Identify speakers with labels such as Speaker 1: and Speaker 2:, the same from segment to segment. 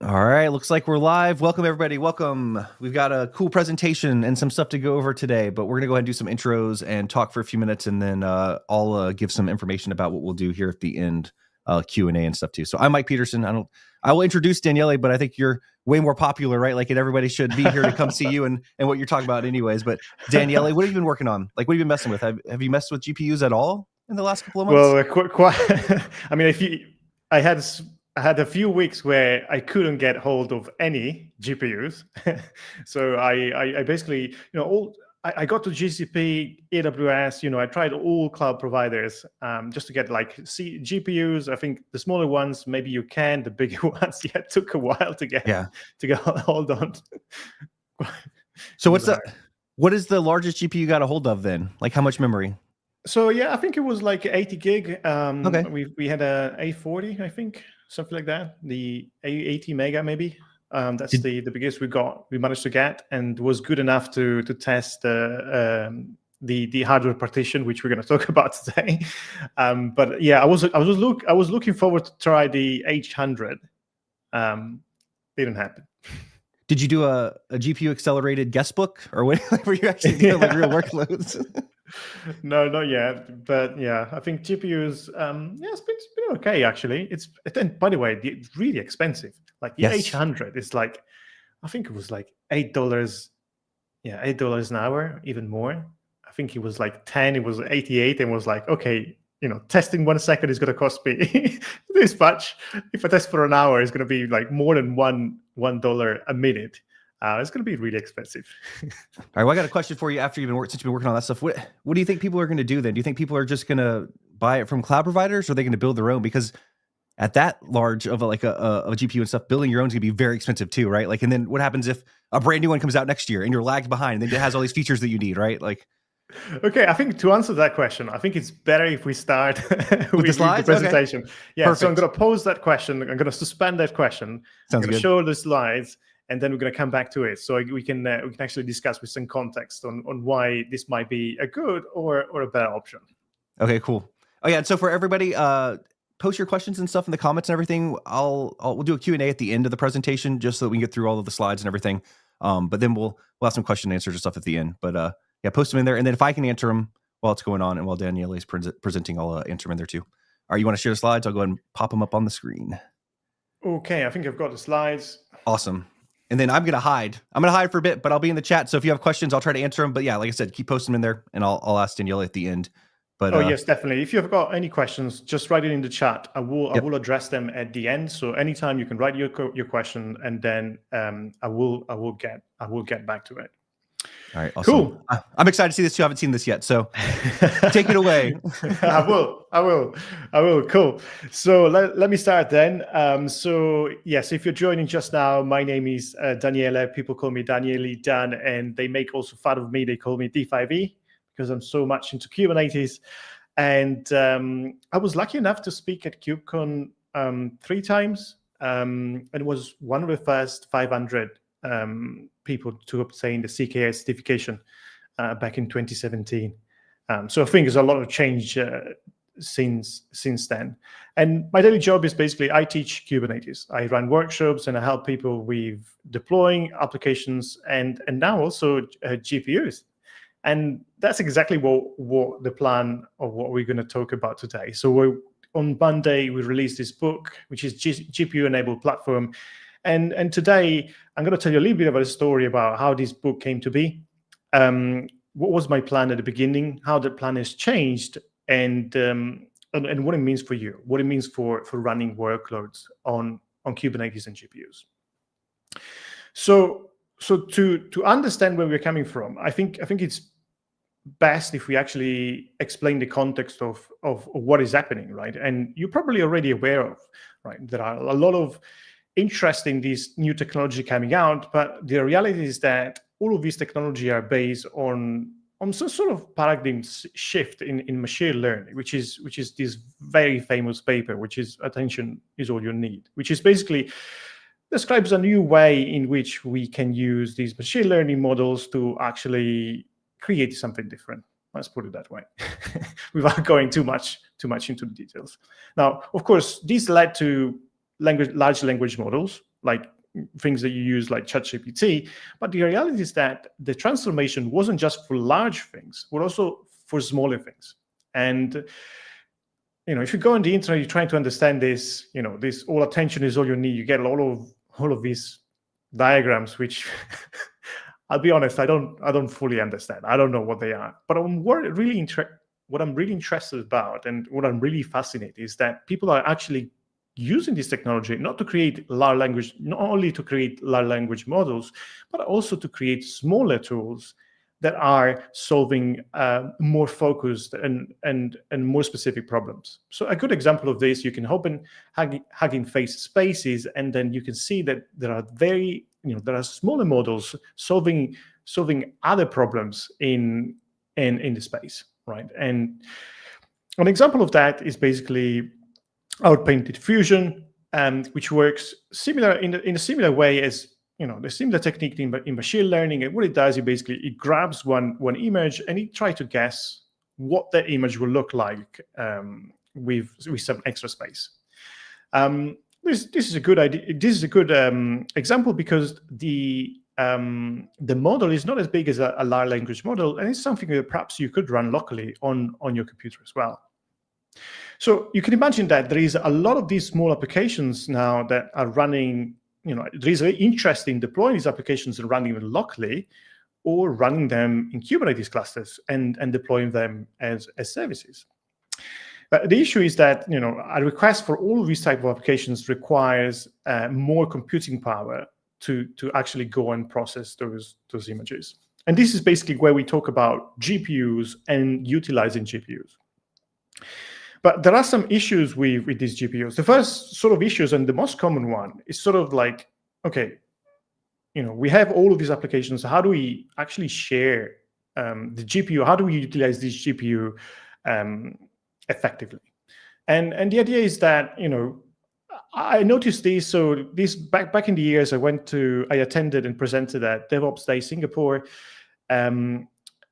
Speaker 1: All right, looks like we're live. Welcome, everybody. Welcome. We've got a cool presentation and some stuff to go over today, but we're going to go ahead and do some intros and talk for a few minutes, and then I'll give some information about what we'll do here at the end, Q&A and stuff too. So I'm Mike Peterson. I will introduce Daniele, but I think you're way more popular, right? Like, and everybody should be here to come see you and what you're talking about anyways. But Daniele, what have you been working on? Like, what have you been messing with? Have you messed with GPUs at all in the last couple of months?
Speaker 2: Well, quite. I mean, I had a few weeks where I couldn't get hold of any GPUs, so I basically, I got to GCP, AWS. I tried all cloud providers just to get GPUs. I think the smaller ones maybe you can, the bigger ones it took a while to get hold on.
Speaker 1: So what is the largest GPU you got a hold of then? Like, how much memory?
Speaker 2: So yeah, I think it was like 80 gig.
Speaker 1: Okay.
Speaker 2: We had a A40, I think, something like that. The 80 mega maybe. That's the biggest we managed to get, and was good enough to test the hardware partition, which we're going to talk about today. But yeah, I was looking forward to try the H100. Didn't happen.
Speaker 1: Did you do a GPU accelerated guest book, or what, were you actually doing like real workloads?
Speaker 2: No, not yet. But yeah, I think GPUs, it's been okay actually. And by the way, it's really expensive. Like the H100 is like, I think it was like $8. Yeah, $8 an hour, even more. I think it was like 10. It was 88, and was like, okay, testing 1 second is going to cost me this much. If I test for an hour, it's going to be like more than $1 a minute. It's going to be really expensive.
Speaker 1: All right, well, I got a question for you after since you've been working on that stuff. What do you think people are going to do then? Do you think people are just going to buy it from cloud providers, or are they going to build their own? Because at that large of a GPU and stuff, building your own is going to be very expensive too, right? Like, and then what happens if a brand new one comes out next year and you're lagged behind, and then it has all these features that you need, right? Like,
Speaker 2: okay, I think to answer that question, I think it's better if we start with the presentation. Okay. Yeah, perfect. So I'm going to pose that question. I'm going to suspend that question. I'm going to show the slides, and then we're going to come back to it, so we can actually discuss with some context on why this might be a good or a better option. Okay,
Speaker 1: cool. Oh yeah, and so for everybody, post your questions and stuff in the comments and everything. We'll do a Q&A at the end of the presentation, just so that we can get through all of the slides and everything. But then we'll have some question and answers and stuff at the end. But yeah, post them in there, and then if I can answer them while it's going on and while Daniele is presenting, I'll answer them in there too. All right, you want to share the slides? I'll go ahead and pop them up on the screen.
Speaker 2: Okay, I think I've got the slides.
Speaker 1: Awesome. And then I'm going to hide for a bit, but I'll be in the chat. So if you have questions, I'll try to answer them. But yeah, like I said, keep posting them in there, and I'll ask Daniele at the end. But
Speaker 2: yes, definitely. If you've got any questions, just write it in the chat. I will address them at the end. So anytime you can write your question, and then I will get back to it.
Speaker 1: All right, awesome. Cool. I'm excited to see this. You haven't seen this yet, so take it away.
Speaker 2: I will. Cool. So let me start then. So yes, if you're joining just now, my name is Daniele. People call me Daniele, Dan, and they make also fun of me. They call me D5E because I'm so much into Kubernetes. And I was lucky enough to speak at KubeCon 3 times, and it was one of the first 500 people to obtain the CKA certification back in 2017. So I think there's a lot of change since then. And my daily job is basically I teach Kubernetes. I run workshops, and I help people with deploying applications and now also GPUs. And that's exactly what the plan of what we're going to talk about today. So on Monday, we released this book, which is GPU-enabled platform. And today, I'm going to tell you a little bit about a story about how this book came to be, what was my plan at the beginning, how the plan has changed, and what it means for you, what it means for running workloads on Kubernetes and GPUs. So to understand where we're coming from, I think it's best if we actually explain the context of what is happening, right? And you're probably already aware of, right? There are a lot of interest in this new technology coming out, but the reality is that all of these technology are based on some sort of paradigm shift in machine learning, which is this very famous paper, which is Attention is All You Need, which is basically describes a new way in which we can use these machine learning models to actually create something different. Let's put it that way, without going too much into the details. Now, of course, this led to large language models like things that you use like ChatGPT. But the reality is that the transformation wasn't just for large things, but also for smaller things. And if you go on the internet, you're trying to understand this, this all attention is all you need. You get all of these diagrams, which I'll be honest, I don't fully understand. I don't know what they are. But what I'm really interested about and what I'm really fascinated is that people are actually using this technology not only to create large language models, but also to create smaller tools that are solving more focused and more specific problems. So a good example of this, you can open Hugging Face spaces, and then you can see that there are smaller models solving other problems in the space, right? And an example of that is basically Outpainted Fusion, which works in a similar way as the similar technique in machine learning. And what it does, it grabs one image and it tries to guess what that image will look like with some extra space. This is a good idea. This is a good example because the model is not as big as a large language model, and it's something that perhaps you could run locally on your computer as well. So you can imagine that there is a lot of these small applications now that are running. There is very interest in deploying these applications and running them locally, or running them in Kubernetes clusters and deploying them as services. But the issue is that a request for all of these type of applications requires more computing power to actually go and process those images. And this is basically where we talk about GPUs and utilizing GPUs. But there are some issues with these GPUs. The first sort of issues, and the most common one, is sort of like, okay, we have all of these applications. How do we actually share the GPU? How do we utilize this GPU effectively? And the idea is that, I noticed this. So this back in the years, I attended and presented at DevOps Day Singapore, and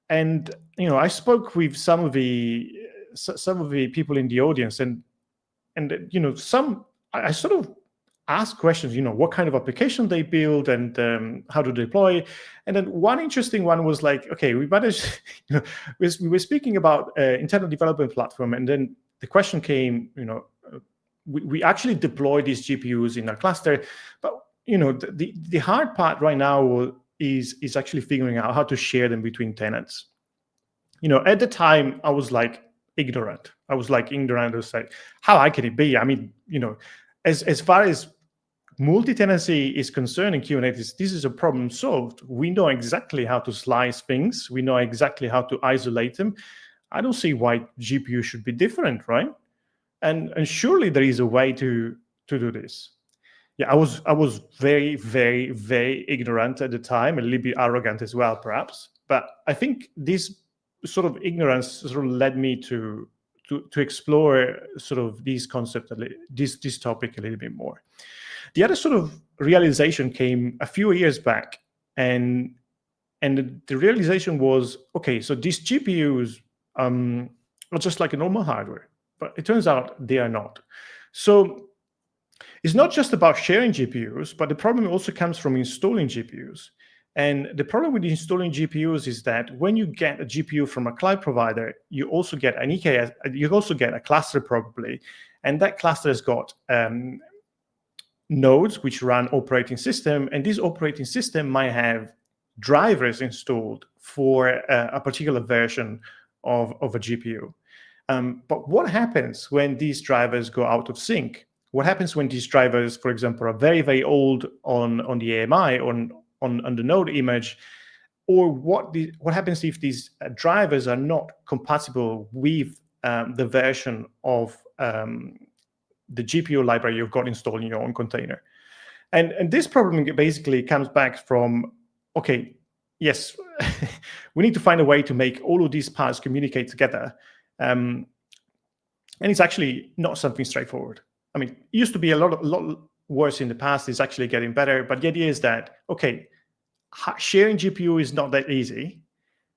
Speaker 2: I spoke with some of the people in the audience, and I sort of asked questions, what kind of application they build and how to deploy. And then one interesting one was like, okay, we managed, we were speaking about internal development platform, and then the question came, we actually deploy these GPUs in our cluster, but the hard part right now is actually figuring out how to share them between tenants. At the time I was like ignorant. I was like, how hard can it be? I mean, as far as multi-tenancy is concerned in Kubernetes, this is a problem solved. We know exactly how to slice things. We know exactly how to isolate them. I don't see why GPU should be different, right? And surely there is a way to do this. Yeah, I was very, very, very ignorant at the time, a little bit arrogant as well, perhaps. But I think this sort of ignorance sort of led me to explore sort of these concepts, this topic a little bit more. The other sort of realization came a few years back, and the realization was, okay, so these GPUs are just like a normal hardware, but it turns out they are not. So it's not just about sharing GPUs, but the problem also comes from installing GPUs. And the problem with installing GPUs is that when you get a GPU from a cloud provider, you also get an EKS, you also get a cluster probably, and that cluster has got nodes which run operating system, and this operating system might have drivers installed for a particular version of a GPU. But what happens when these drivers go out of sync? What happens when these drivers, for example, are very, very old on the AMI, on the node image, or what happens if these drivers are not compatible with the version of the GPU library you've got installed in your own container? And this problem basically comes back from, okay, yes, we need to find a way to make all of these parts communicate together. And it's actually not something straightforward. I mean, it used to be a lot worse in the past. It's actually getting better. But the idea is that, okay, sharing GPU is not that easy.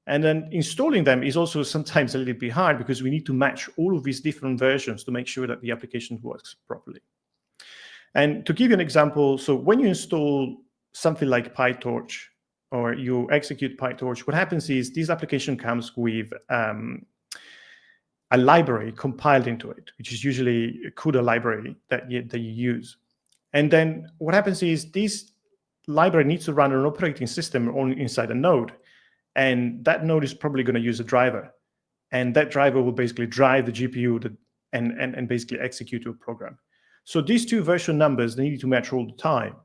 Speaker 2: And then installing them is also sometimes a little bit hard because we need to match all of these different versions to make sure that the application works properly. And to give you an example, so when you install something like PyTorch or you execute PyTorch, what happens is this application comes with a library compiled into it, which is usually a CUDA library that you use. And then what happens is this library needs to run an operating system inside a node. And that node is probably going to use a driver. And that driver will basically drive the GPU and basically execute your program. So these two version numbers, they need to match all the time.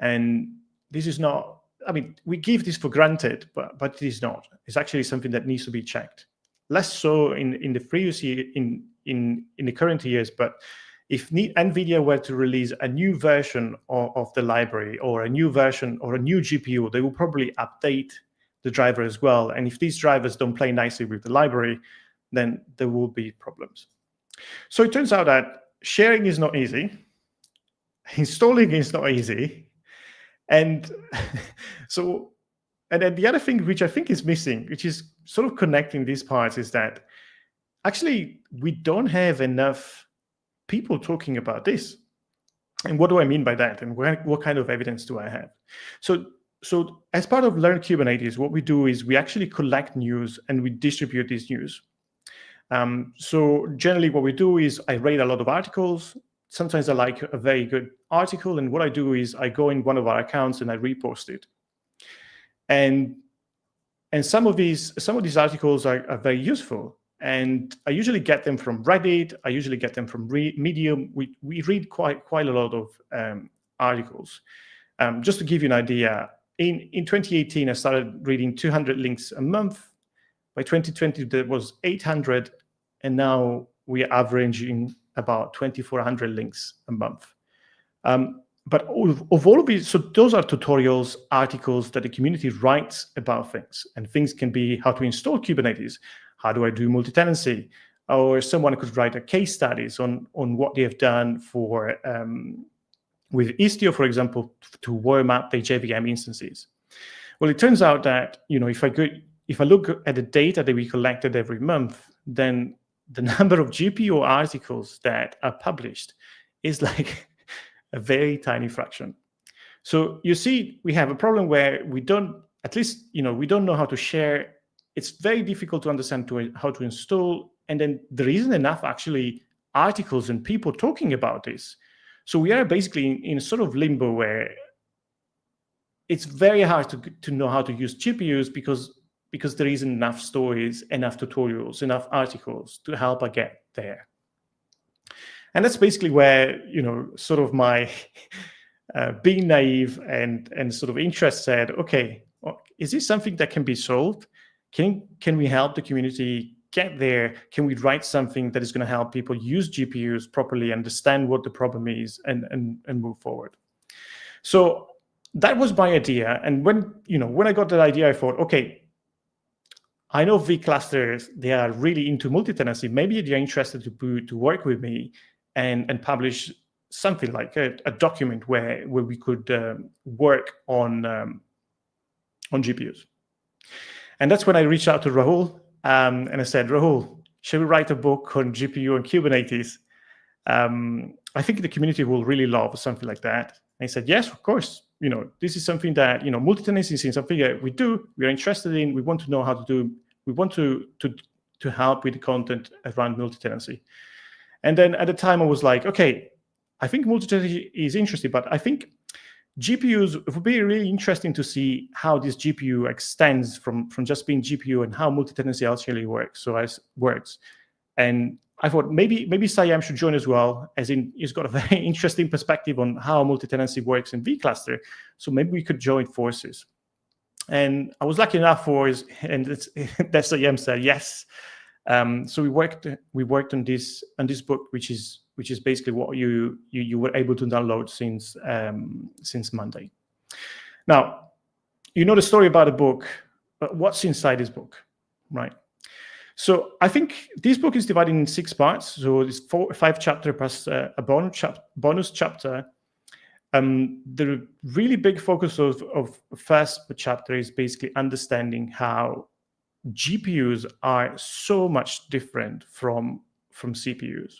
Speaker 2: And this is not, I mean, we give this for granted, but it is not. It's actually something that needs to be checked. Less so in the previous year, in the current years, but if NVIDIA were to release a new version of the library or a new version or a new GPU, they will probably update the driver as well. And if these drivers don't play nicely with the library, then there will be problems. So it turns out that sharing is not easy, installing is not easy, and and then the other thing which I think is missing, which is sort of connecting these parts, is that actually we don't have enough people talking about this. And what do I mean by that? And what kind of evidence do I have? So as part of Learn Kubernetes, what we do is we actually collect news and we distribute this news. So generally what we do is I read a lot of articles. Sometimes I like a very good article. And what I do is I go in one of our accounts and I repost it. And some of these articles are very useful. And I usually get them from Reddit. I usually get them from Medium. We read quite a lot of articles. Just to give you an idea, in 2018, I started reading 200 links a month. By 2020, there was 800, and now we are averaging about 2,400 links a month. But of all of these, so those are tutorials, articles that the community writes about things. And things can be how to install Kubernetes, how do I do multi-tenancy, or someone could write a case studies on what they have done for with Istio, for example, to warm up their JVM instances. Well, it turns out that if I look at the data that we collected every month, then the number of GPU articles that are published is like a very tiny fraction. So you see, we have a problem where we don't know how to share. It's very difficult to understand how to install. And then there isn't enough actually articles and people talking about this. So we are basically in a sort of limbo where it's very hard to know how to use GPUs because there isn't enough stories, enough tutorials, enough articles to help us get there. And that's basically where, sort of my being naive and sort of interest said, okay, is this something that can be solved? Can we help the community get there? Can we write something that is going to help people use GPUs properly, understand what the problem is, and move forward? So that was my idea. And when I got that idea, I thought, okay, I know vClusters, they are really into multi-tenancy. Maybe they're interested to work with me and publish something like a document where we could work on GPUs. And that's when I reached out to Rahul and I said, Rahul, shall we write a book on GPU and Kubernetes? I think the community will really love something like that. And he said, yes, of course. This is something that, multi-tenancy is something that we're interested in, we want to know how to do, we want to help with the content around multi-tenancy. And then at the time I was like, okay, I think multi-tenancy is interesting, but I think GPUs, it would be really interesting to see how this GPU extends from just being GPU and how multi-tenancy actually works. And I thought maybe Siam should join as well, as in he's got a very interesting perspective on how multi-tenancy works in vCluster. So maybe we could join forces. And I was lucky enough that Siam said yes. So we worked on this book, which is basically what you were able to download since Monday. Now, you know the story about the book, but what's inside this book, right? So I think this book is divided in 6 parts. So it's 5 chapters plus a bonus chapter. The really big focus of first chapter is basically understanding how GPUs are so much different from CPUs.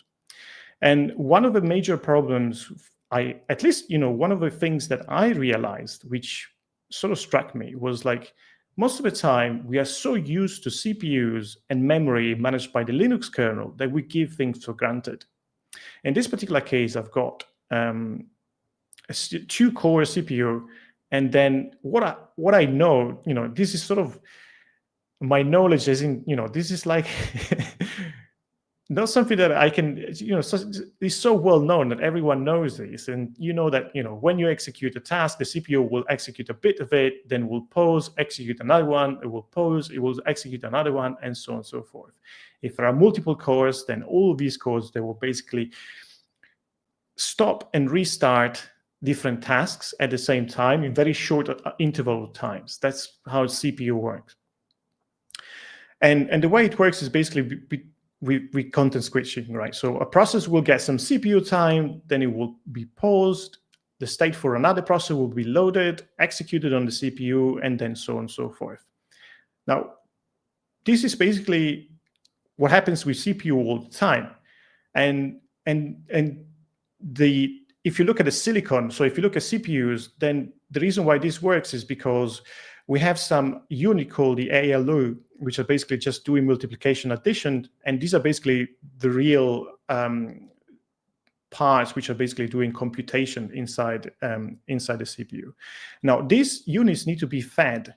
Speaker 2: And one of the major problems at least, one of the things that I realized, which sort of struck me, was like, most of the time we are so used to CPUs and memory managed by the Linux kernel that we give things for granted. In this particular case, I've got a 2-core CPU, and then what I know, this is sort of my knowledge, as in, this is like not something that I can, it's so well known that everyone knows this. And that, when you execute a task, the CPU will execute a bit of it, then will pause, execute another one, it will pause, it will execute another one, and so on and so forth. If there are multiple cores, then all of these cores, they will basically stop and restart different tasks at the same time in very short interval of times. That's how CPU works. And the way it works is basically with content switching, right? So a process will get some CPU time, then it will be paused, the state for another process will be loaded, executed on the CPU, and then so on and so forth. Now, this is basically what happens with CPU all the time. And if you look at the silicon, so if you look at CPUs, then the reason why this works is because we have some unit called the ALU, which are basically just doing multiplication, addition, and these are basically the real parts which are basically doing computation inside the CPU. Now, these units need to be fed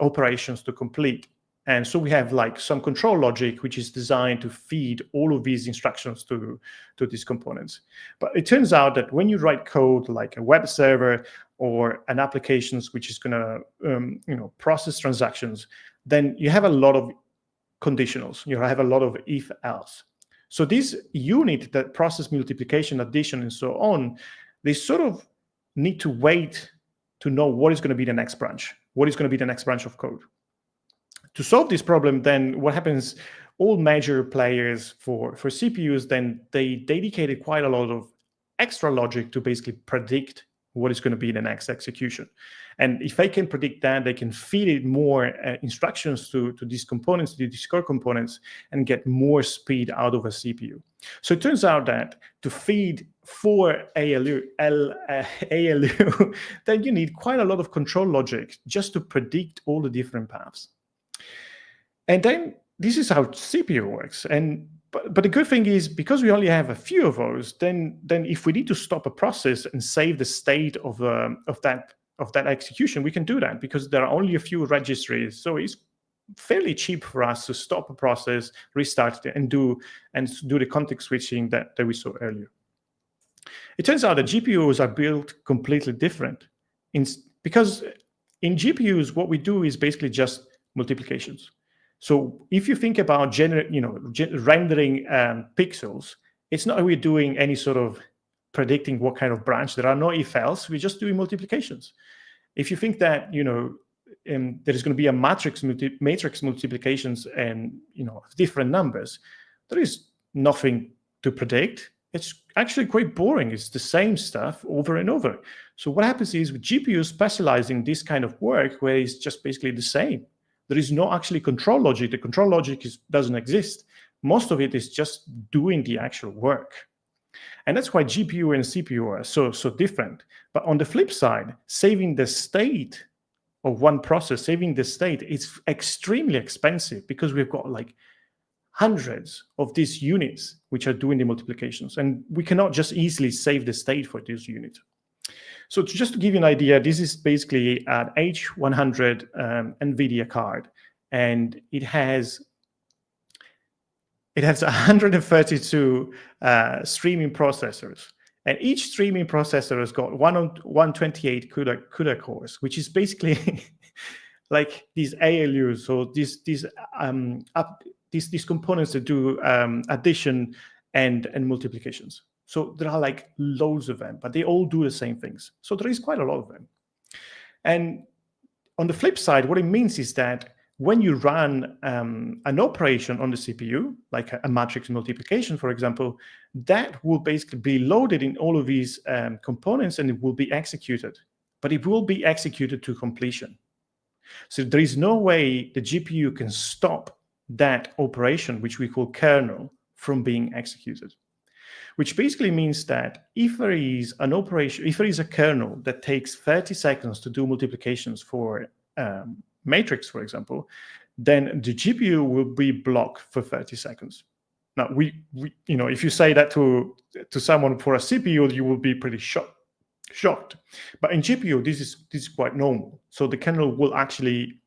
Speaker 2: operations to complete. And so we have like some control logic, which is designed to feed all of these instructions to these components. But it turns out that when you write code like a web server or an applications which is going to process transactions, then you have a lot of conditionals. You have a lot of if else. So this unit that process multiplication, addition, and so on, they sort of need to wait to know what is going to be the next branch, what is going to be the next branch of code. To solve this problem, then what happens, all major players for CPUs, then they dedicated quite a lot of extra logic to basically predict what is going to be the next execution. And if they can predict that, they can feed it more instructions to these components, to these core components, and get more speed out of a CPU. So it turns out that to feed 4 ALU, then you need quite a lot of control logic just to predict all the different paths. And then this is how CPU works. But the good thing is, because we only have a few of those, then if we need to stop a process and save the state of that execution, we can do that because there are only a few registries. So it's fairly cheap for us to stop a process, restart it, and do the context switching that we saw earlier. It turns out that GPUs are built completely different. Because in GPUs, what we do is basically just multiplications. So if you think about rendering pixels, it's not we're doing any sort of predicting what kind of branch. There are no if-else. We're just doing multiplications. If you think that there is going to be a matrix multiplications and different numbers, there is nothing to predict. It's actually quite boring. It's the same stuff over and over. So what happens is with GPUs specializing this kind of work, where it's just basically the same. There is no actually control logic. The control logic doesn't exist. Most of it is just doing the actual work. And that's why GPU and CPU are so different. But on the flip side, saving the state of one process, saving the state, it's extremely expensive because we've got like hundreds of these units which are doing the multiplications. And we cannot just easily save the state for these units. So just to give you an idea, this is basically an H100 NVIDIA card, and it has 132 streaming processors, and each streaming processor has got 128 CUDA cores, which is basically like these ALUs, so these components that do addition and multiplications. So there are like loads of them, but they all do the same things. So there is quite a lot of them. And on the flip side, what it means is that when you run an operation on the CPU, like a matrix multiplication, for example, that will basically be loaded in all of these components and it will be executed. But it will be executed to completion. So there is no way the GPU can stop that operation, which we call kernel, from being executed. which basically means that if there is an operation, if there is a kernel that takes 30 seconds to do multiplications for matrix, for example, then the GPU will be blocked for 30 seconds. Now, if you say that to someone for a CPU, you will be pretty shocked. But in GPU, this is quite normal. So the kernel will actually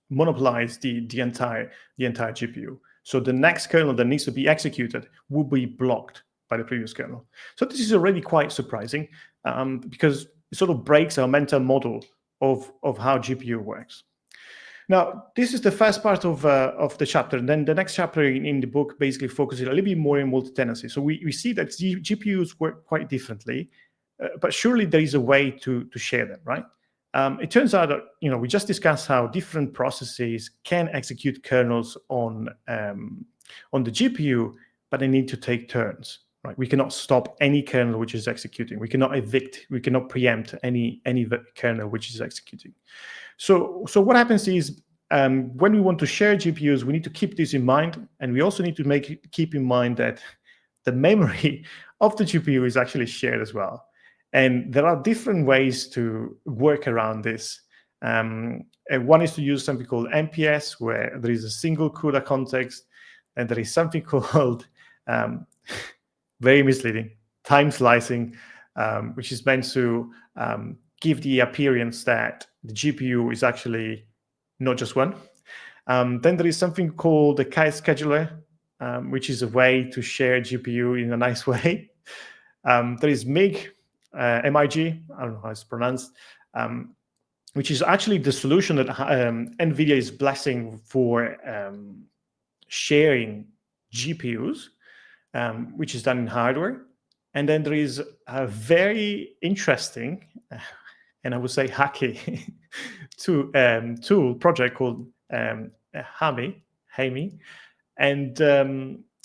Speaker 2: monopolize the entire GPU. So the next kernel that needs to be executed will be blocked by the previous kernel. So this is already quite surprising because it sort of breaks our mental model of how GPU works. Now, this is the first part of the chapter. And then the next chapter in the book basically focuses a little bit more on multi-tenancy. So we see that GPUs work quite differently, but surely there is a way to share them, right? It turns out that we just discussed how different processes can execute kernels on the GPU, but they need to take turns, right? We cannot stop any kernel which is executing. We cannot evict. We cannot preempt any kernel which is executing. So what happens is when we want to share GPUs, we need to keep this in mind, and we also need to keep in mind that the memory of the GPU is actually shared as well. And there are different ways to work around this. And one is to use something called MPS, where there is a single CUDA context, and there is something called, very misleading, time slicing, which is meant to give the appearance that the GPU is actually not just one. Then there is something called the Kai Scheduler, which is a way to share GPU in a nice way. There is MIG, MIG, I don't know how it's pronounced, which is actually the solution that NVIDIA is blessing for sharing GPUs, which is done in hardware. And then there is a very interesting, and I would say hacky, tool project called HAMI. And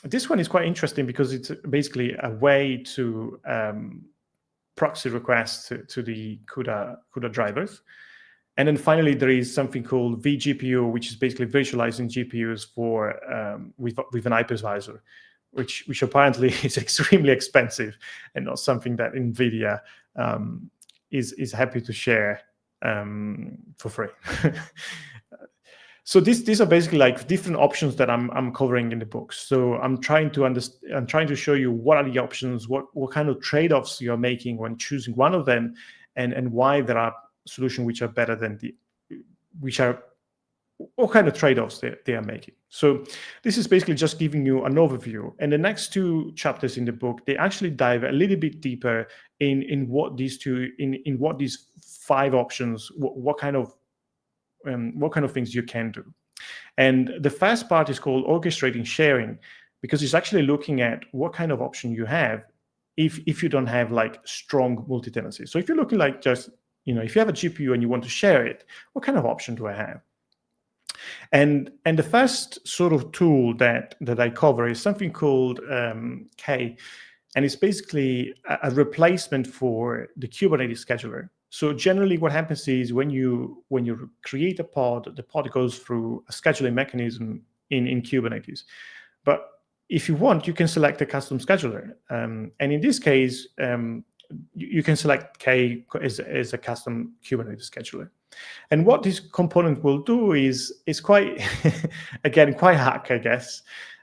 Speaker 2: this one is quite interesting because it's basically a way to proxy requests to the CUDA drivers. And then finally, there is something called vGPU, which is basically virtualizing GPUs for with an hypervisor, which apparently is extremely expensive and not something that NVIDIA is happy to share for free. So these are basically like different options that I'm covering in the book. So I'm trying to show you what are the options, what kind of trade-offs you're making when choosing one of them, and why there are solutions which are better than what kind of trade-offs they are making. So this is basically just giving you an overview. And the next two chapters in the book, they actually dive a little bit deeper in what these five options, what kind of things you can do. And the first part is called orchestrating sharing, because it's actually looking at what kind of option you have if you don't have like strong multi-tenancy. So if you're looking like just, if you have a GPU and you want to share it, what kind of option do I have? And the first sort of tool that I cover is something called Kai, and it's basically a replacement for the Kubernetes scheduler. So generally what happens is when you create a pod, the pod goes through a scheduling mechanism in Kubernetes. But if you want, you can select a custom scheduler. And in this case, you can select K as a custom Kubernetes scheduler. And what this component will do is quite, again, quite hack, I guess.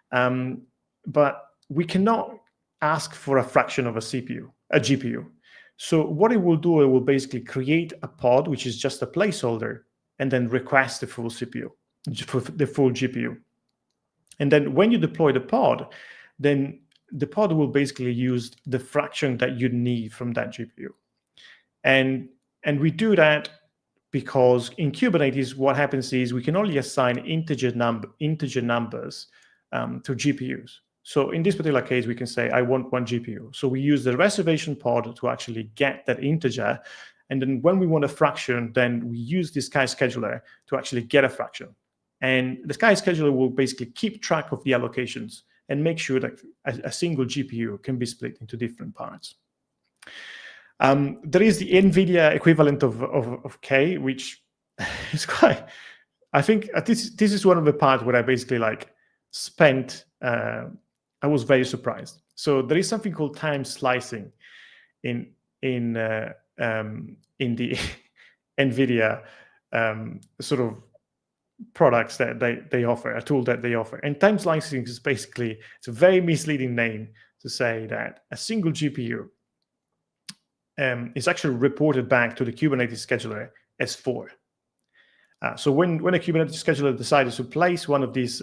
Speaker 2: But we cannot ask for a fraction of a GPU. So what it will do, it will basically create a pod, which is just a placeholder, and then request the full CPU, the full GPU. And then when you deploy the pod, then the pod will basically use the fraction that you need from that GPU. And we do that because in Kubernetes, what happens is we can only assign integer numbers to GPUs. So in this particular case, we can say, I want one GPU. So we use the reservation pod to actually get that integer. And then when we want a fraction, then we use this Kai scheduler to actually get a fraction. And the Kai scheduler will basically keep track of the allocations and make sure that a single GPU can be split into different parts. There is the NVIDIA equivalent of K, which is quite, I think this is one of the parts where I basically spent, I was very surprised. So there is something called time slicing in the NVIDIA sort of products that they offer, a tool that they offer. And time slicing is basically, it's a very misleading name to say that a single GPU is actually reported back to the Kubernetes scheduler as 4. So when a Kubernetes scheduler decides to place one of these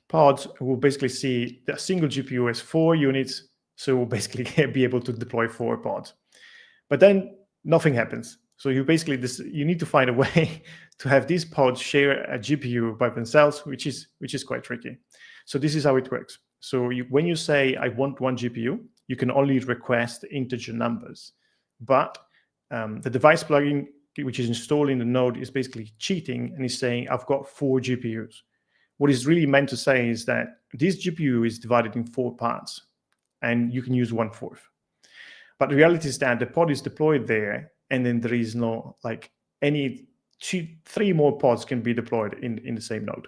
Speaker 2: pods, we'll basically see a single GPU as 4 units, so we'll basically be able to deploy 4 pods. But then nothing happens. So you basically you need to find a way to have these pods share a GPU by themselves, which is quite tricky. So this is how it works. So when you say I want 1 GPU, you can only request integer numbers, but the device plugin which is installed in the node is basically cheating and is saying I've got 4 GPUs. What is really meant to say is that this GPU is divided in 4 parts, and you can use 1/4. But the reality is that the pod is deployed there, and then there is no any 3 more pods can be deployed in the same node.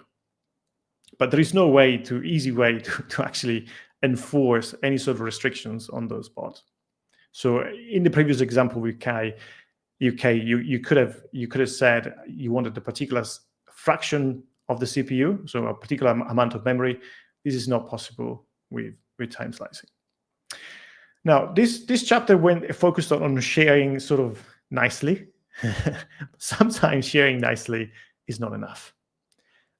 Speaker 2: But there is no easy way to actually enforce any sort of restrictions on those pods. So in the previous example with Kai, you could have said you wanted a particular fraction of the CPU, so a particular amount of memory. This is not possible with time slicing. Now, this chapter focused on sharing sort of nicely. Sometimes sharing nicely is not enough.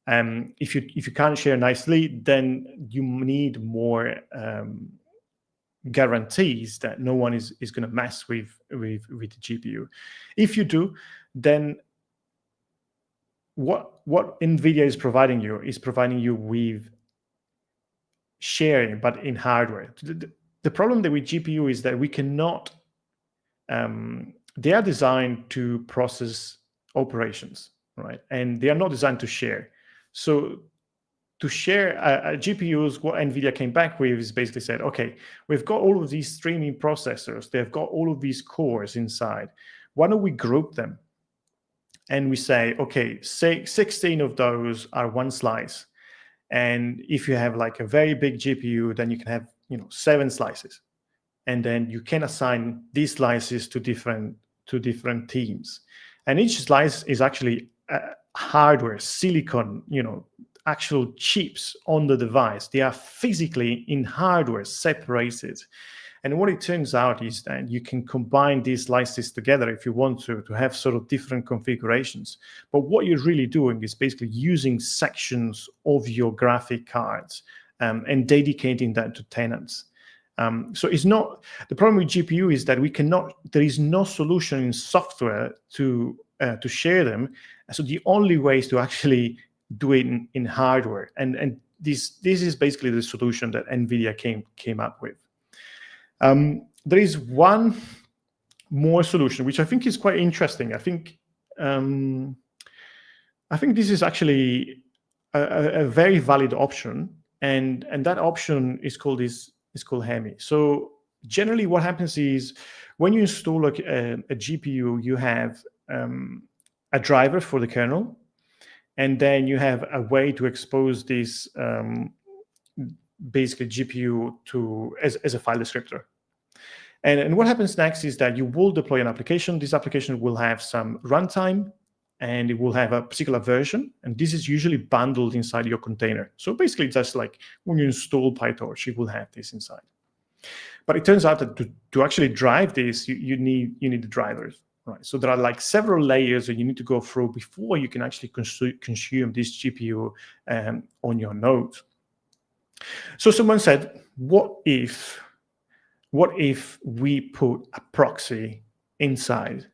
Speaker 2: If you can't share nicely, then you need more guarantees that no one is going to mess with the GPU. If you do, then what NVIDIA is providing you with sharing, but in hardware. The problem with GPU is that we cannot. They are designed to process operations, right? And they are not designed to share. So to share GPUs, what NVIDIA came back with is basically said, okay, we've got all of these streaming processors. They've got all of these cores inside. Why don't we group them? And we say, okay, say 16 of those are 1 slice. And if you have a very big GPU, then you can have 7 slices. And then you can assign these slices to different teams. And each slice is actually hardware, silicon, actual chips on the device. They are physically in hardware separated. And what it turns out is that you can combine these slices together if you want to have sort of different configurations. But what you're really doing is basically using sections of your graphic cards and dedicating that to tenants. So it's not, the problem with GPU is that there is no solution in software to share them. So the only way is to actually do it in hardware. And this is basically the solution that NVIDIA came up with. There is one more solution, which I think is quite interesting. I think this is actually a very valid option, and that option is called HAMI. So generally, what happens is when you install a GPU, you have a driver for the kernel, and then you have a way to expose this basically GPU as a file descriptor. And what happens next is that you will deploy an application. This application will have some runtime, and it will have a particular version. And this is usually bundled inside your container. So basically, just like when you install PyTorch, you will have this inside. But it turns out that to actually drive this, you need the drivers, right? So there are several layers that you need to go through before you can actually consume this GPU on your node. So someone said, what if we put a proxy inside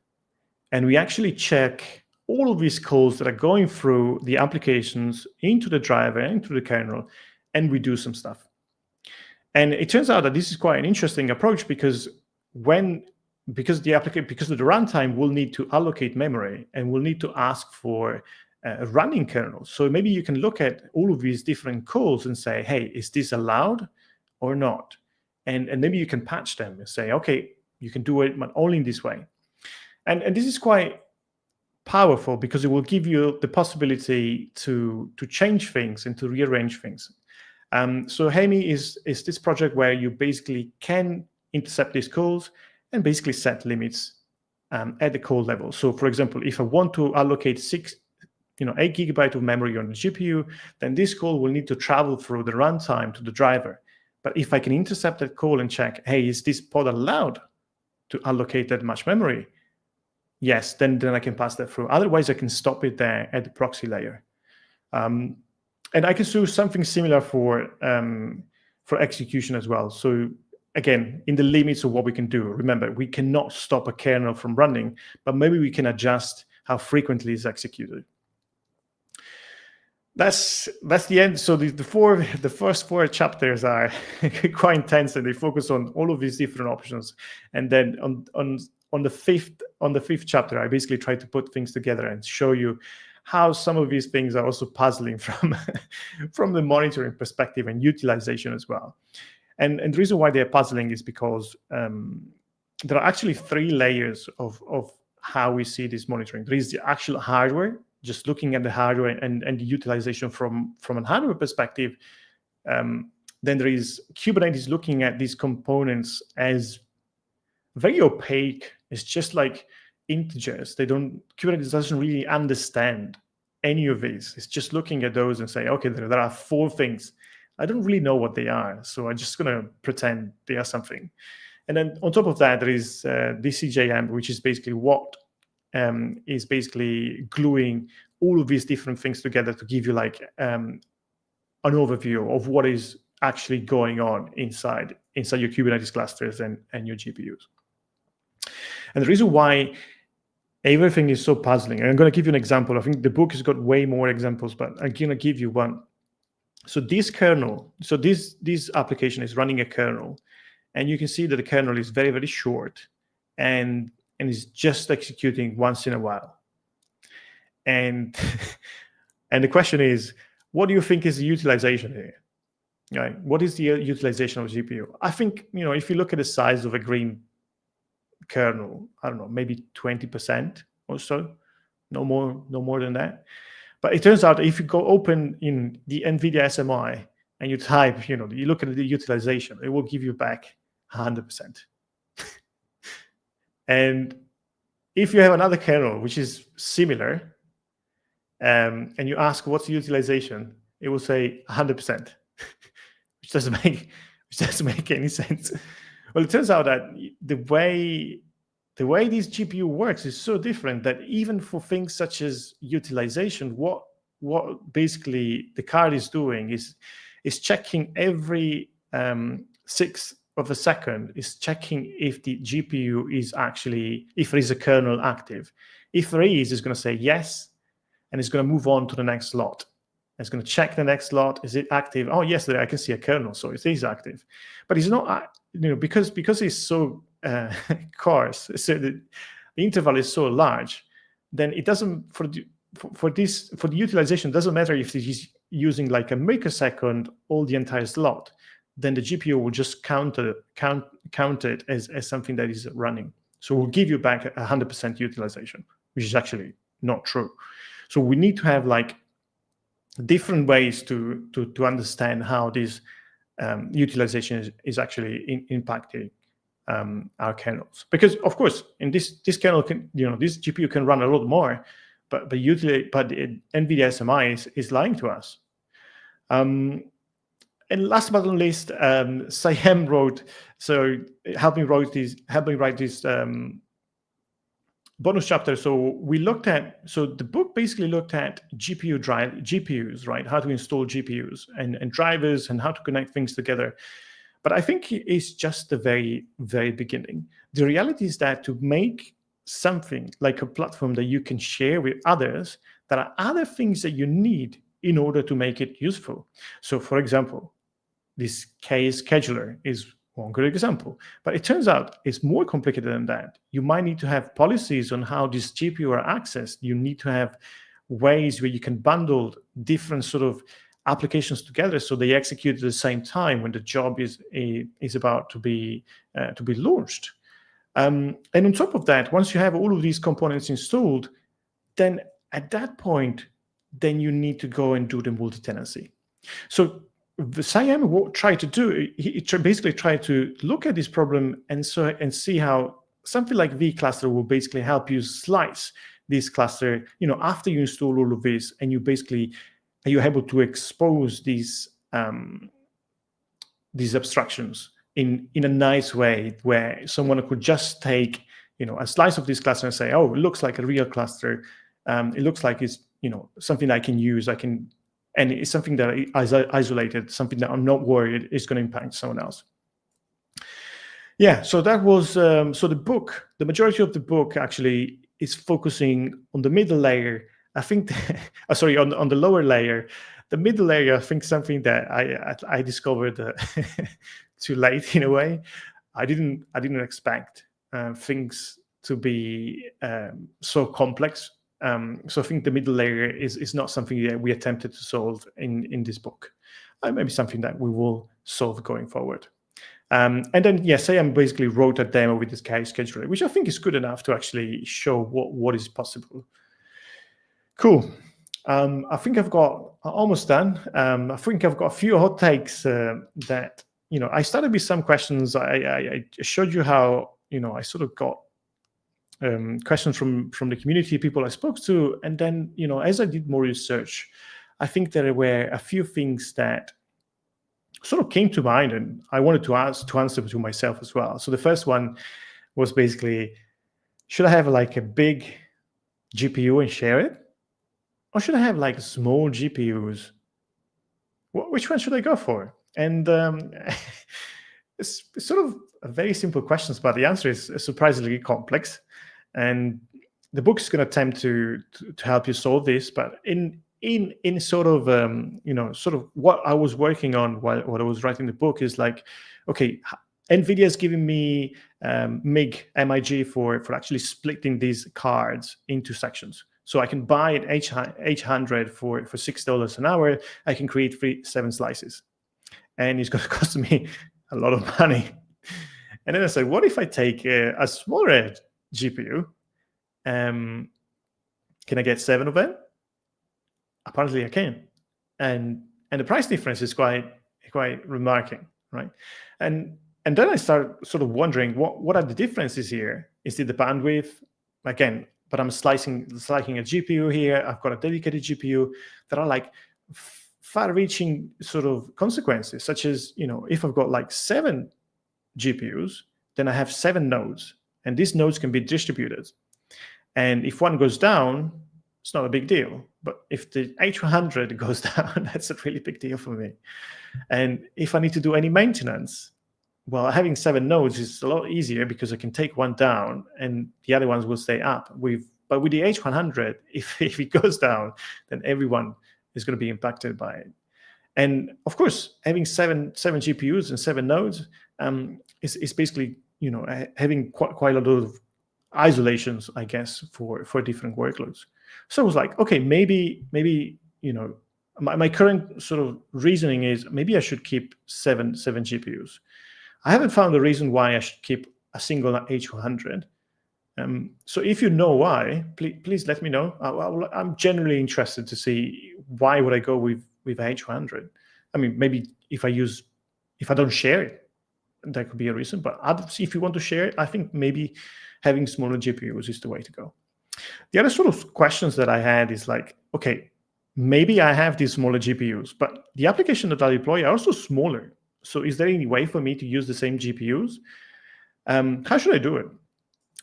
Speaker 2: and we actually check all of these calls that are going through the applications into the driver, into the kernel, and we do some stuff? And it turns out that this is quite an interesting approach because the runtime will need to allocate memory and will need to ask for a running kernel. So maybe you can look at all of these different calls and say, hey, is this allowed or not? And maybe you can patch them and say, okay, you can do it, but only in this way. And this is quite powerful because it will give you the possibility to change things and to rearrange things. So HAMI is this project where you basically can intercept these calls and basically set limits at the call level. So for example, if I want to allocate 8 GB of memory on the GPU, then this call will need to travel through the runtime to the driver. But if I can intercept that call and check, hey, is this pod allowed to allocate that much memory? Yes, then I can pass that through. Otherwise, I can stop it there at the proxy layer. And I can do something similar for execution as well. So again, in the limits of what we can do. Remember, we cannot stop a kernel from running, but maybe we can adjust how frequently it's executed. That's the end. So the first 4 chapters are quite intense, and they focus on all of these different options. And then on the fifth chapter, I basically try to put things together and show you how some of these things are also puzzling from the monitoring perspective and utilization as well. And the reason why they're puzzling is because there are actually 3 layers of how we see this monitoring. There is the actual hardware, just looking at the hardware and the utilization from a hardware perspective. Then there is Kubernetes looking at these components as very opaque. It's just like integers. Kubernetes doesn't really understand any of these. It's just looking at those and say, okay, there are 4 things. I don't really know what they are, so I'm just going to pretend they are something. And then on top of that, there is DCJM, which is basically what is basically gluing all of these different things together to give you like an overview of what is actually going on inside your Kubernetes clusters and your GPUs. And the reason why everything is so puzzling, and I'm going to give you an example. I think the book has got way more examples, but I'm going to give you one. So this kernel, so this application is running a kernel, and you can see that the kernel is very, very short and is just executing once in a while. And the question is, what do you think is the utilization here? Right? What is the utilization of GPU? I think, if you look at the size of a green kernel, I don't know, maybe 20% or so, no more than that. But it turns out if you go open in the NVIDIA SMI and you type, you look at the utilization, it will give you back 100%. And if you have another kernel which is similar, and you ask what's the utilization, it will say 100%, which doesn't make any sense. Well, it turns out that the way this GPU works is so different that even for things such as utilization, what basically the card is doing is checking every 6th of a second, is checking if the GPU is actually, if there is a kernel active. If there is, it's going to say yes, and it's going to move on to the next slot. It's going to check the next slot. Is it active? Oh, yes, I can see a kernel, so it is active. But it's not, because it's so coarse, so the interval is so large, then it doesn't, for the utilization, doesn't matter if it is using like a microsecond or the entire slot. Then the GPU will just count it as something that is running. So we'll give you back 100% utilization, which is actually not true. So we need to have like different ways to understand how this utilization is actually impacting our kernels. Because of course, in this kernel can, this GPU can run a lot more, but NVIDIA SMI is lying to us. And last but not least, Sayem helped me write this bonus chapter. So the book basically looked at GPUs, right? How to install GPUs and drivers and how to connect things together. But I think it's just the very, very beginning. The reality is that to make something like a platform that you can share with others, there are other things that you need in order to make it useful. So for example, this Kai scheduler is one good example, but it turns out it's more complicated than that. You might need to have policies on how this GPU are accessed. You need to have ways where you can bundle different sort of applications together so they execute at the same time when the job is about to be launched. And on top of that, once you have all of these components installed, then at that point, then you need to go and do the multi-tenancy. So the SIAM tried to do, he basically tried to look at this problem and see how something like vCluster will basically help you slice this cluster, after you install all of this, and you're able to expose these abstractions in a nice way, where someone could just take a slice of this cluster and say, oh, it looks like a real cluster. It looks like it's something I can use. And it's something that is isolated, something that I'm not worried is going to impact someone else. Yeah, so that was so the majority of the book actually is focusing on the middle layer. I think, sorry, on the lower layer. The middle layer, I think, something that I discovered too late in a way. I didn't expect things to be so complex. So I think the middle layer is not something that we attempted to solve in this book. Maybe something that we will solve going forward. And then, yes, I basically wrote a demo with this Kai scheduler, which I think is good enough to actually show what is possible. Cool. I think I've got almost done. I think I've got a few hot takes that, I started with some questions. I showed you how, I sort of got questions from the community, people I spoke to. And then, as I did more research, I think there were a few things that sort of came to mind, and I wanted to answer to myself as well. So the first one was basically, should I have like a big GPU and share it? Or should I have like small GPUs? Which one should I go for? And it's sort of a very simple questions, but the answer is surprisingly complex. And the book is going to attempt to help you solve this. But in sort of sort of what I was working on while I was writing the book is like, okay, NVIDIA is giving me MIG for actually splitting these cards into sections. So I can buy an H100 for $6 an hour. I can create 7 slices, and it's going to cost me a lot of money. And then I said, what if I take a smaller GPU? Can I get 7 of them? Apparently I can, and the price difference is quite remarkable, right? And then I start sort of wondering what are the differences here? Is it the bandwidth again? But I'm slicing a GPU here. I've got a dedicated GPU. There are like far-reaching sort of consequences, such as if I've got like 7 GPUs, then I have 7 nodes, and these nodes can be distributed. And if one goes down, it's not a big deal. But if the H100 goes down, that's a really big deal for me. And if I need to do any maintenance, well, having 7 nodes is a lot easier because I can take one down and the other ones will stay up. But with the H100, if it goes down, then everyone is going to be impacted by it. And of course, having seven GPUs and 7 nodes is basically having quite a lot of isolations, I guess, for different workloads. So I was like, okay, maybe my current sort of reasoning is maybe I should keep 7 GPUs. I haven't found a reason why I should keep a single H100. So if you know why, please let me know. I'm generally interested to see why would I go with H100. I mean, maybe if I don't share it, that could be a reason. But if you want to share it, I think maybe having smaller GPUs is the way to go. The other sort of questions that I had is like, okay, maybe I have these smaller GPUs, but the application that I deploy are also smaller. So is there any way for me to use the same GPUs? How should I do it?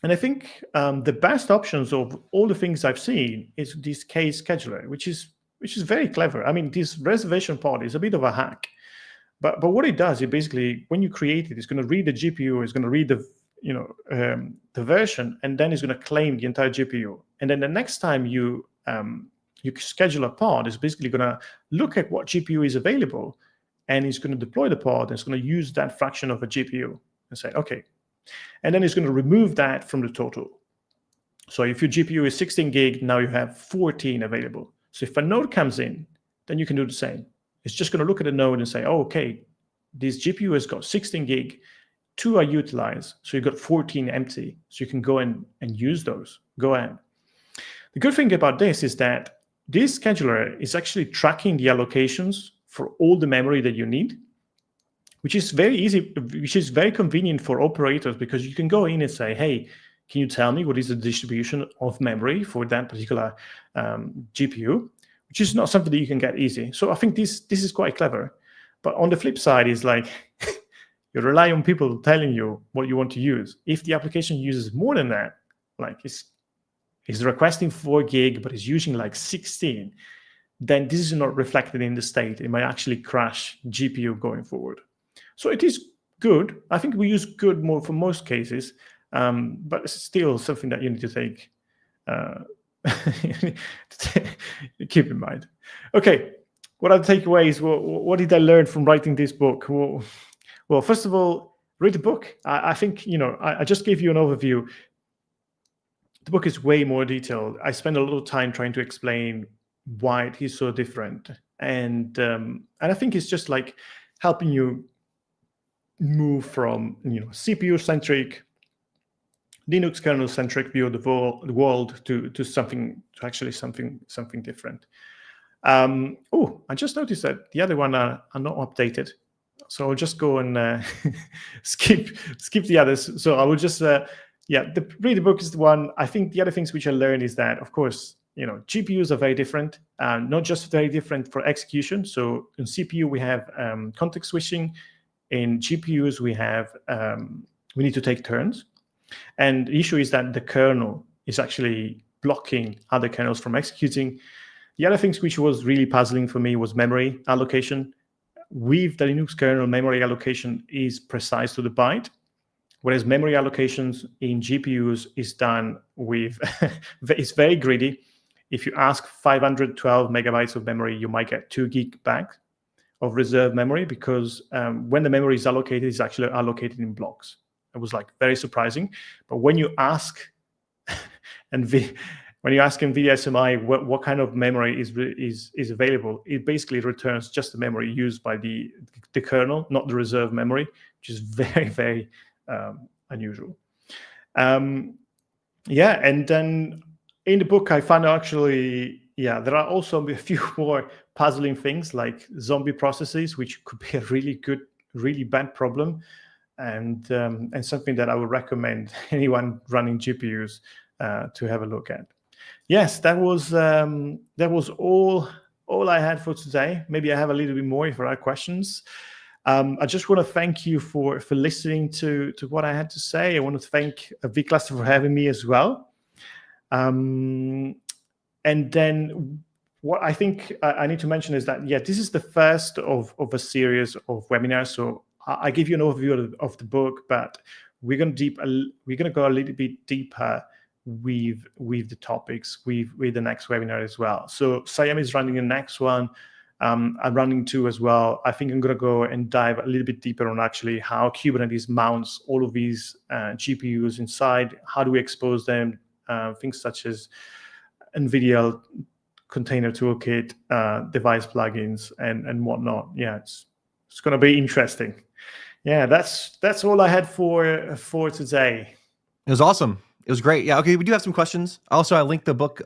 Speaker 2: And I think the best options of all the things I've seen is this Kai scheduler, which is very clever. I mean, this reservation pod is a bit of a hack, but what it does, it basically, when you create it, it's going to read the GPU, it's going to read the version, and then it's going to claim the entire GPU. And then the next time you schedule a pod, it's basically going to look at what GPU is available, and it's going to deploy the pod, and it's going to use that fraction of a GPU and say, okay. And then it's going to remove that from the total. So if your GPU is 16 gig, now you have 14 available. So if a node comes in, then you can do the same. It's just going to look at the node and say, oh, okay, this GPU has got 16 gig, 2 are utilized, so you've got 14 empty. So you can go in and use those. Go ahead. The good thing about this is that this scheduler is actually tracking the allocations for all the memory that you need, which is very easy, which is very convenient for operators, because you can go in and say, hey, can you tell me what is the distribution of memory for that particular GPU, which is not something that you can get easy. So I think this is quite clever. But on the flip side is like, you rely on people telling you what you want to use. If the application uses more than that, like it's requesting 4 gig, but it's using like 16, then this is not reflected in the state. It might actually crash GPU going forward. So it is good. I think we use good more for most cases, but it's still something that you need to take keep in mind. Okay, what are the takeaways? What did I learn from writing this book? Well, first of all, read the book. I think, I just gave you an overview. The book is way more detailed. I spend a lot of time trying to explain why it is so different. And I think it's just like helping you move from CPU-centric, Linux kernel-centric view of the world to something different. I just noticed that the other one are not updated, so I'll just go and skip the others. So I will just read the book is the one. I think the other things which I learned is that, of course, GPUs are very different, not just very different for execution. So in CPU we have context switching. In GPUs we have we need to take turns. And the issue is that the kernel is actually blocking other kernels from executing. The other things which was really puzzling for me was memory allocation. With the Linux kernel, memory allocation is precise to the byte, whereas memory allocations in GPUs is done with, it's very greedy. If you ask 512 megabytes of memory, you might get 2 gig back of reserve memory, because when the memory is allocated, it's actually allocated in blocks. It was like very surprising. But when you ask NVIDIA SMI what kind of memory is available, it basically returns just the memory used by the kernel, not the reserve memory, which is very, very unusual. And then in the book I found actually, there are also a few more puzzling things, like zombie processes, which could be a really bad problem. And something that I would recommend anyone running GPUs to have a look at. Yes, that was all I had for today. Maybe I have a little bit more if there are questions. I just want to thank you for listening to what I had to say. I want to thank vCluster for having me as well. And then what I think I need to mention is that, this is the first of a series of webinars. So I give you an overview of the book, but we're going to go a little bit deeper with the topics with the next webinar as well. So Siam is running the next one. I'm running 2 as well. I think I'm going to go and dive a little bit deeper on actually how Kubernetes mounts all of these GPUs inside. How do we expose them? Things such as NVIDIA container toolkit, device plugins, and whatnot. It's going to be interesting. That's all I had for today.
Speaker 1: It was awesome. It was great. Yeah. Okay. We do have some questions. Also, I linked the book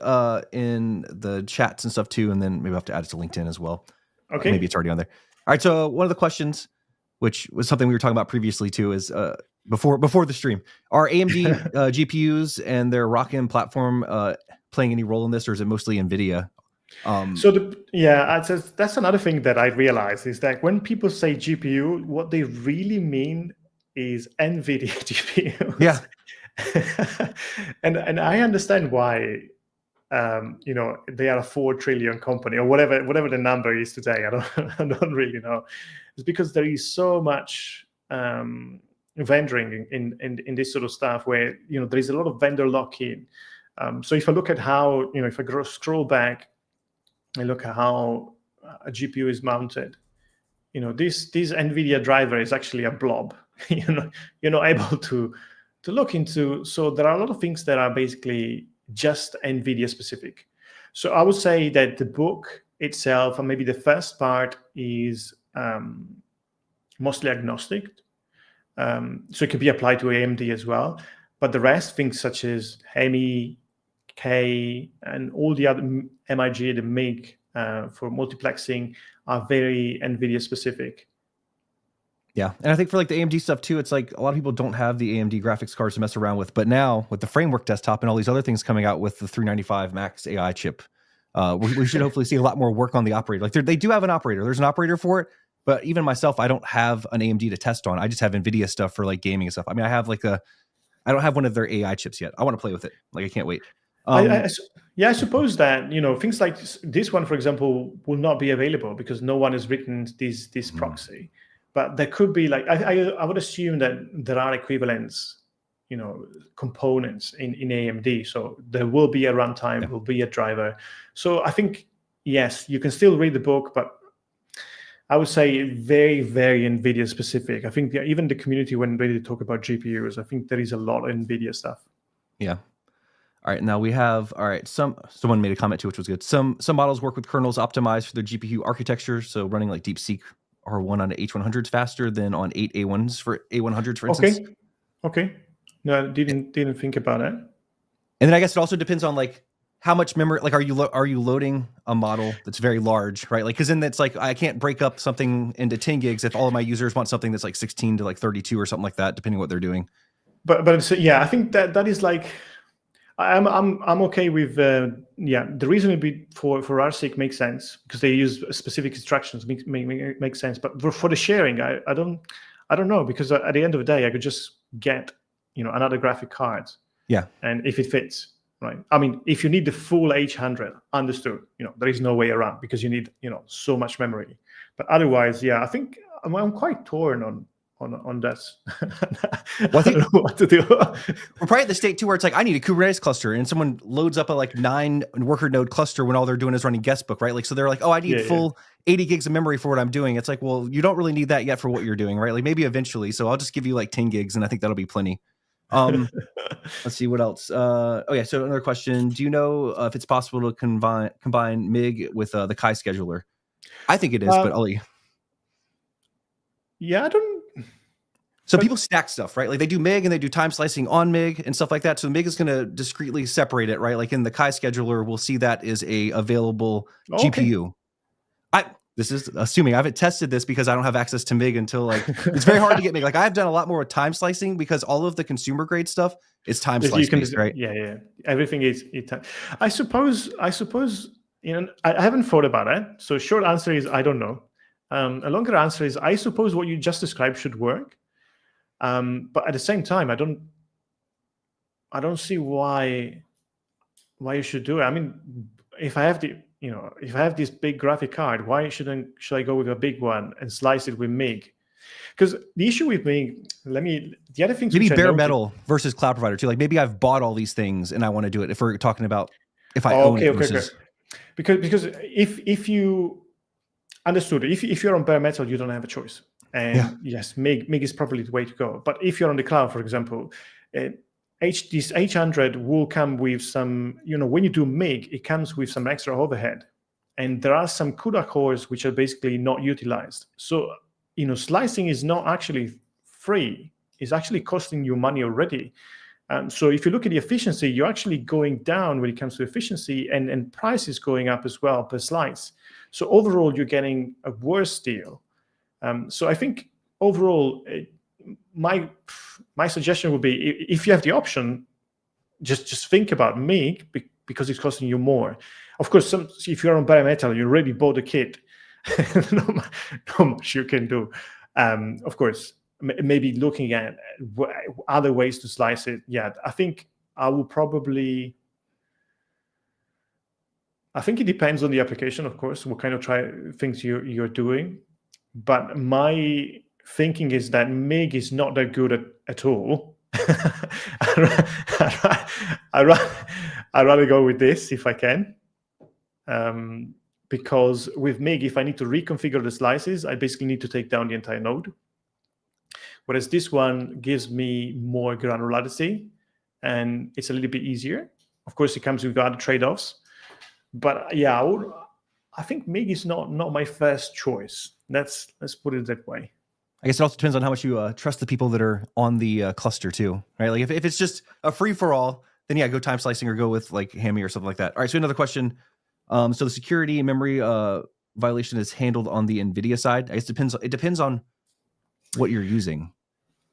Speaker 1: in the chats and stuff too, and then maybe I'll have to add it to LinkedIn as well.
Speaker 2: Okay.
Speaker 1: Maybe it's already on there. All right. So one of the questions, which was something we were talking about previously too, is before the stream, are AMD GPUs and their ROCm platform playing any role in this, or is it mostly NVIDIA?
Speaker 2: That's another thing that I realized is that when people say GPU, what they really mean is NVIDIA GPU.
Speaker 1: Yeah.
Speaker 2: and I understand why. They are a 4 trillion company, or whatever the number is today. I don't really know. It's because there is so much vendoring in this sort of stuff, where there is a lot of vendor lock-in. So if I look at how, if I scroll back and look at how a GPU is mounted, this NVIDIA driver is actually a blob. You're not able to look into. So there are a lot of things that are basically just NVIDIA specific. So I would say that the book itself, and maybe the first part, is mostly agnostic. So it could be applied to AMD as well. But the rest, things such as HAMI, K, and all the other MIG, the MIG for multiplexing, are very NVIDIA specific.
Speaker 1: Yeah, and I think for like the AMD stuff too, it's like a lot of people don't have the AMD graphics cards to mess around with. But now with the framework desktop and all these other things coming out with the 395 Max AI chip, we should hopefully see a lot more work on the operator. Like they do have an operator. There's an operator for it. But even myself, I don't have an AMD to test on. I just have NVIDIA stuff for like gaming and stuff. I mean, I don't have one of their AI chips yet. I want to play with it. Like I can't wait.
Speaker 2: I suppose that, things like this one, for example, will not be available because no one has written this proxy. But there could be I would assume that there are equivalents, components in AMD. So there will be a runtime, will be a driver. So I think, yes, you can still read the book, but I would say very, very NVIDIA specific. I think even the community, when they talk about GPUs, I think there is a lot of NVIDIA stuff.
Speaker 1: Yeah. All right. Now we have, someone made a comment too, which was good. Some models work with kernels optimized for their GPU architecture. So running like DeepSeek R1 on H100s faster than on 8 A1s for A100s, for instance.
Speaker 2: Okay. No, didn't think about it.
Speaker 1: And then I guess it also depends on like how much memory, like are you loading a model that's very large, right? Like, because then it's like I can't break up something into 10 gigs if all of my users want something that's like 16 to like 32 or something like that, depending on what they're doing.
Speaker 2: But I think that is like, I'm okay with the reason would be for RSIC makes sense because they use specific instructions make sense. But for the sharing, I don't know, because at the end of the day I could just get another graphic card.
Speaker 1: Yeah.
Speaker 2: And if it fits, right? I mean, if you need the full H100, understood. There is no way around because you need so much memory. But otherwise, I think I'm quite torn on that.
Speaker 1: Well, I think
Speaker 2: I don't know what to do.
Speaker 1: We're probably at the state too where it's like I need a Kubernetes cluster, and someone loads up a like 9 worker node cluster when all they're doing is running guestbook, right? Like, so they're like, oh, I need full 80 gigs of memory for what I'm doing. It's like, well, you don't really need that yet for what you're doing, right? Like maybe eventually. So I'll just give you like 10 gigs, and I think that'll be plenty. Let's see what else. So another question: do you know if it's possible to combine MIG with the Kai scheduler? I think it is, but Ollie.
Speaker 2: Yeah, I don't.
Speaker 1: So people stack stuff, right? Like they do MIG and they do time slicing on MIG and stuff like that. So MIG is going to discretely separate it, right? Like in the Kai scheduler, we'll see that is a available GPU. This is assuming I haven't tested this because I don't have access to MIG until like, it's very hard to get MIG. Like I've done a lot more with time slicing because all of the consumer grade stuff is time slice based, right?
Speaker 2: Yeah. Everything is I suppose, I haven't thought about it. So short answer is, I don't know. A longer answer is, I suppose what you just described should work. But at the same time, I don't see why you should do it. I mean, if I have this big graphic card, why should I go with a big one and slice it with MIG? Because the issue with MIG, the other thing,
Speaker 1: maybe bare metal versus cloud provider too. Like maybe I've bought all these things and I want to do it. If we're talking about if I own it versus...
Speaker 2: because if you understood, if you're on bare metal, you don't have a choice. And yes, MIG is probably the way to go. But if you're on the cloud, for example, this H100 will come with some, when you do MIG, it comes with some extra overhead. And there are some CUDA cores which are basically not utilized. So, slicing is not actually free. It's actually costing you money already. So if you look at the efficiency, you're actually going down when it comes to efficiency, and price is going up as well per slice. So overall, you're getting a worse deal. So I think overall, my suggestion would be, if you have the option, just think about MIG because it's costing you more. Of course, if you're on bare metal, you already bought the kit. Not much you can do. Of course, maybe looking at other ways to slice it. Yeah, I think it depends on the application, of course, what kind of things you're doing. But my thinking is that MIG is not that good at all. I'd rather go with this if I can. Because with MIG, if I need to reconfigure the slices, I basically need to take down the entire node. Whereas this one gives me more granularity and it's a little bit easier. Of course, it comes with other trade-offs. But yeah, I think MIG is not my first choice. Let's put it that way.
Speaker 1: I guess it also depends on how much you trust the people that are on the cluster too, right? Like if it's just a free-for-all, then yeah, go time slicing or go with like HAMI or something like that. All right, so another question. So the security and memory violation is handled on the NVIDIA side? I guess it depends on what you're using.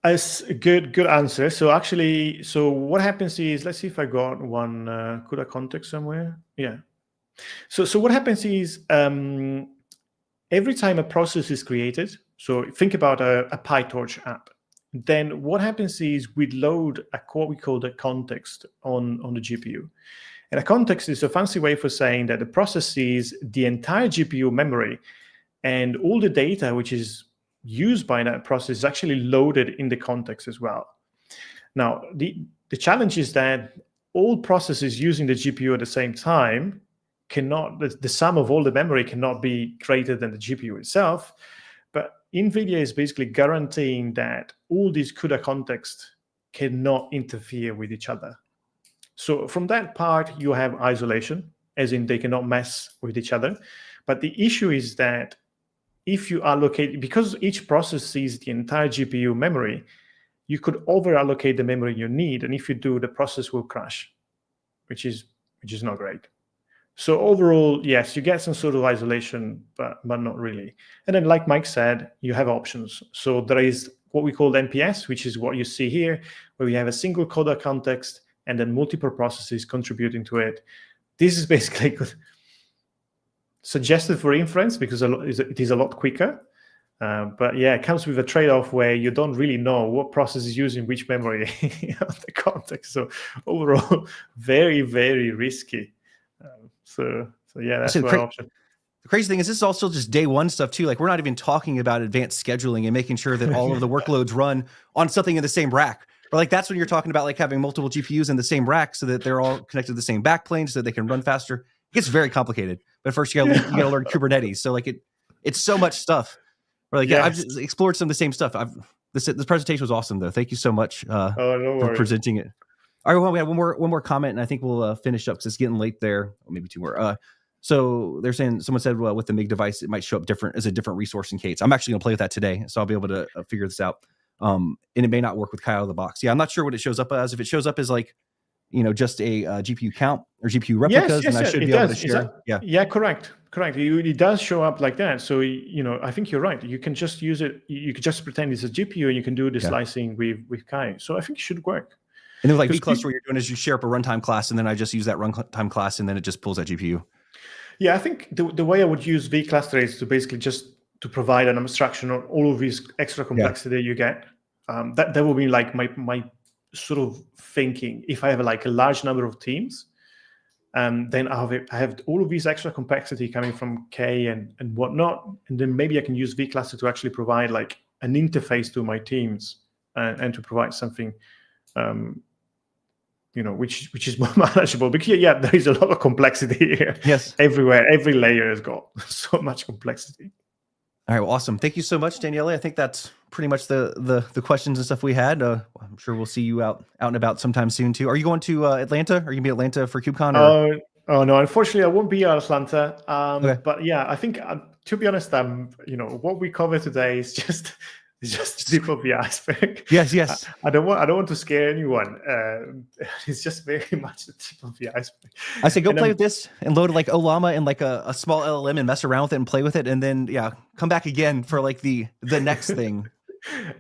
Speaker 2: As a good answer. So actually, so what happens is, let's see if I got one CUDA context somewhere. Yeah. So what happens is every time a process is created, so think about a PyTorch app, then what happens is we load what we call the context on the GPU. And a context is a fancy way for saying that the process sees the entire GPU memory and all the data which is used by that process is actually loaded in the context as well. Now, the challenge is that all processes using the GPU at the same time cannot, the sum of all the memory cannot be greater than the GPU itself. But NVIDIA is basically guaranteeing that all these CUDA contexts cannot interfere with each other. So from that part, you have isolation, as in they cannot mess with each other. But the issue is that if you allocate, because each process sees the entire GPU memory, you could over-allocate the memory you need. And if you do, the process will crash, which is not great. So overall, yes, you get some sort of isolation, but not really. And then like Mike said, you have options. So there is what we call NPS, which is what you see here, where we have a single CUDA context and then multiple processes contributing to it. This is basically suggested for inference because it is a lot quicker. But yeah, it comes with a trade-off where you don't really know what process is using which memory of the context. So overall, very, very risky. So yeah, that's one option.
Speaker 1: The crazy thing is this is also just day one stuff too. Like we're not even talking about advanced scheduling and making sure that all of the workloads run on something in the same rack. Or like that's when you're talking about like having multiple GPUs in the same rack so that they're all connected to the same backplane so that they can run faster. It gets very complicated. But first you gotta learn Kubernetes. So like it's so much stuff. Or like I've just explored some of the same stuff. This presentation was awesome though. Thank you so much for presenting it. All right, well, we have one more comment, and I think we'll finish up because it's getting late there. Or maybe two more. So they're saying someone said, well, with the MIG device, it might show up different as a different resource in K8s. I'm actually going to play with that today, so I'll be able to figure this out. And it may not work with Kai out of the box. Yeah, I'm not sure what it shows up as. If it shows up as like, just a GPU count or GPU replicas, then I should be able to share.
Speaker 2: Yeah, correct. It does show up like that. So I think you're right. You can just use it. You can just pretend it's a GPU, and you can do the slicing with Kai. So I think it should work.
Speaker 1: And then like vCluster, what you're doing is you share up a runtime class, and then I just use that runtime class, and then it just pulls that GPU.
Speaker 2: Yeah, I think the way I would use vCluster is to basically just to provide an abstraction on all of this extra complexity you get. That will be like my sort of thinking. If I have like a large number of teams, then I have all of these extra complexity coming from K and whatnot, and then maybe I can use vCluster to actually provide like an interface to my teams and to provide something. Which is more manageable because there is a lot of complexity here.
Speaker 1: Yes,
Speaker 2: everywhere, every layer has got so much complexity.
Speaker 1: All right, well, awesome. Thank you so much, Daniele. I think that's pretty much the questions and stuff we had. I'm sure we'll see you out and about sometime soon too. Are you going to Atlanta? Are you gonna be Atlanta for KubeCon? Or?
Speaker 2: Oh no, unfortunately, I won't be at Atlanta.
Speaker 1: Okay.
Speaker 2: But yeah, I think to be honest, what we cover today is just. It's just the tip of the iceberg.
Speaker 1: Yes.
Speaker 2: I don't want to scare anyone. It's just very much the tip of the iceberg.
Speaker 1: I say go play with this and load like Olama and like a small LLM and mess around with it and play with it, and then come back again for like the next thing.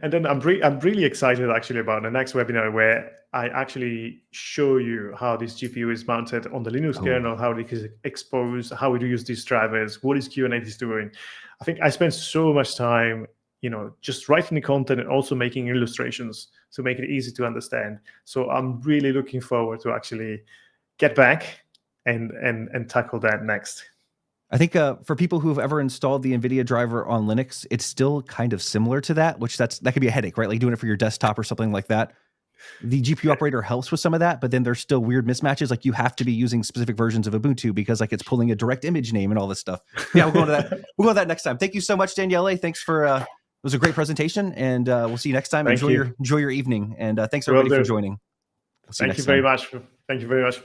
Speaker 2: And then I'm really excited actually about the next webinar where I actually show you how this GPU is mounted on the Linux kernel, how it is exposed, how we use these drivers, what is Kubernetes doing. I think I spent so much time just writing the content and also making illustrations to make it easy to understand. So I'm really looking forward to actually get back and tackle that next.
Speaker 1: I think for people who have ever installed the NVIDIA driver on Linux, it's still kind of similar to that, which that could be a headache, right? Like doing it for your desktop or something like that. The GPU operator helps with some of that, but then there's still weird mismatches. Like you have to be using specific versions of Ubuntu because like it's pulling a direct image name and all this stuff. Yeah, we'll go to that. We'll go to that next time. Thank you so much, Daniele. Thanks for it was a great presentation, and we'll see you next time. Enjoy your evening, and thanks everybody for joining.
Speaker 2: Thank you very much.